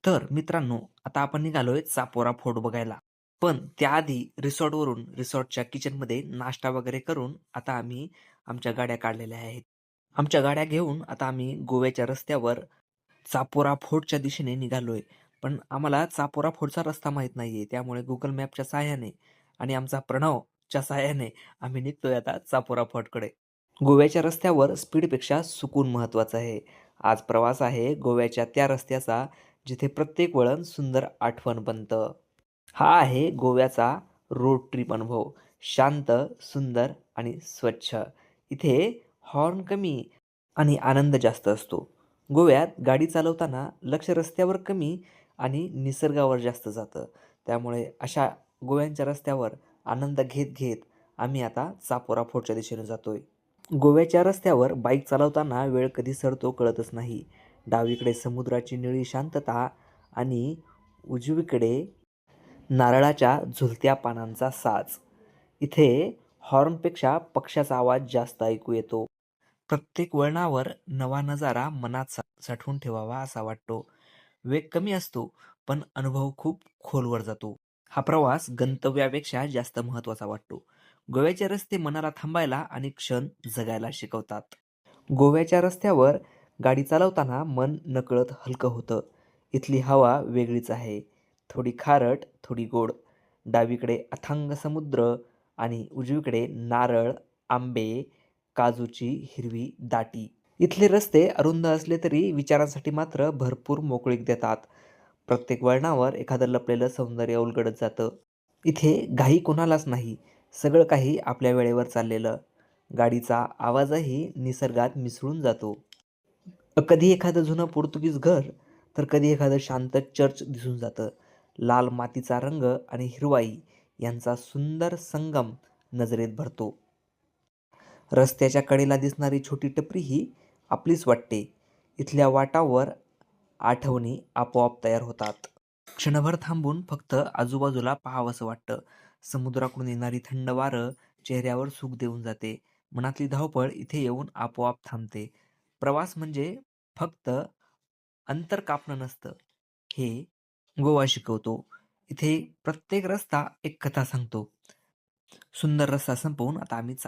तर मित्रांनो, आता आपण निघालोय चापोरा फोर्ट बघायला. पण त्याआधी रिसॉर्टच्या किचनमध्ये नाश्ता वगैरे करून आता आम्ही आमच्या गाड्या काढलेल्या आहेत. आमच्या गाड्या घेऊन आता आम्ही गोव्याच्या रस्त्यावर चापोरा फोर्टच्या दिशेने निघालोय. पण आम्हाला चापोरा फोर्टचा रस्ता माहीत नाहीये. त्यामुळे Google मॅपच्या सहाय्याने आणि आमचा प्रणवच्या सहाय्याने आम्ही निघतोय आता चापोरा फोर्टकडे. गोव्याच्या रस्त्यावर स्पीडपेक्षा सुकून महत्त्वाचं आहे. आज प्रवास आहे गोव्याच्या त्या रस्त्याचा जिथे प्रत्येक वळण सुंदर आठवण बनतं. हा आहे गोव्याचा रोड ट्रिप अनुभव. शांत, सुंदर आणि स्वच्छ. इथे हॉर्न कमी आणि आनंद जास्त असतो. गोव्यात गाडी चालवताना लक्ष रस्त्यावर कमी आणि निसर्गावर जास्त जातं. त्यामुळे अशा गोव्यांच्या रस्त्यावर आनंद घेत घेत आम्ही आता चापोरा फोर्टच्या दिशेने जातोय. गोव्याच्या रस्त्यावर बाईक चालवताना वेळ कधी सरतो कळतच नाही. डावीकडे समुद्राची निळी शांतता आणि उजवीकडे नारळाच्या झुलत्या पानांचा साज. इथे हॉर्नपेक्षा पक्ष्याचा आवाज जास्त ऐकू येतो. प्रत्येक वळणावर नवा नजारा मनात साठवून ठेवावा असा वाटतो. वेग कमी असतो, पण अनुभव खूप खोलवर जातो. हा प्रवास गंतव्यापेक्षा जास्त महत्त्वाचा वाटतो. गोव्याचे रस्ते मनाला थांबायला आणि क्षण जगायला शिकवतात. गोव्याच्या रस्त्यावर गाडी चालवताना मन नकळत हलकं होतं. इथली हवा वेगळीच आहे. थोडी खारट, थोडी गोड. डावीकडे अथांग समुद्र आणि उजवीकडे नारळ, आंबे, काजूची हिरवी दाटी. इथले रस्ते अरुंद असले तरी विचारांसाठी मात्र भरपूर मोकळीक देतात. प्रत्येक वळणावर एखादं लपलेलं सौंदर्य उलगडत जातं. इथे घाई कोणालाच नाही. सगळं काही आपल्या वेळेवर चाललेलं. गाडीचा आवाजही निसर्गात मिसळून जातो. कधी एखादं जुनं पोर्तुगीज घर, तर कधी एखादं शांत चर्च दिसून जातं. लाल मातीचा रंग आणि हिरवाई यांचा सुंदर संगम नजरेत भरतो. रस्त्याच्या कडेला दिसणारी छोटी टपरीही आपलीच वाटते. इथल्या वाटावर आठवणी आपोआप तयार होतात. क्षणभर थांबून फक्त आजूबाजूला पाहावंसं वाटतं. समुद्राकडून येणारी थंड वारं चेहऱ्यावर सुख देऊन जाते. मनातली धावपळ इथे येऊन आपोआप थांबते. प्रवास म्हणजे फक्त अंतर कापणं नसतं, हे गोवा शिकवतो. इथे प्रत्येक रस्ता एक कथा सांगतो. सुंदर रस्ता संपवून आता आम्ही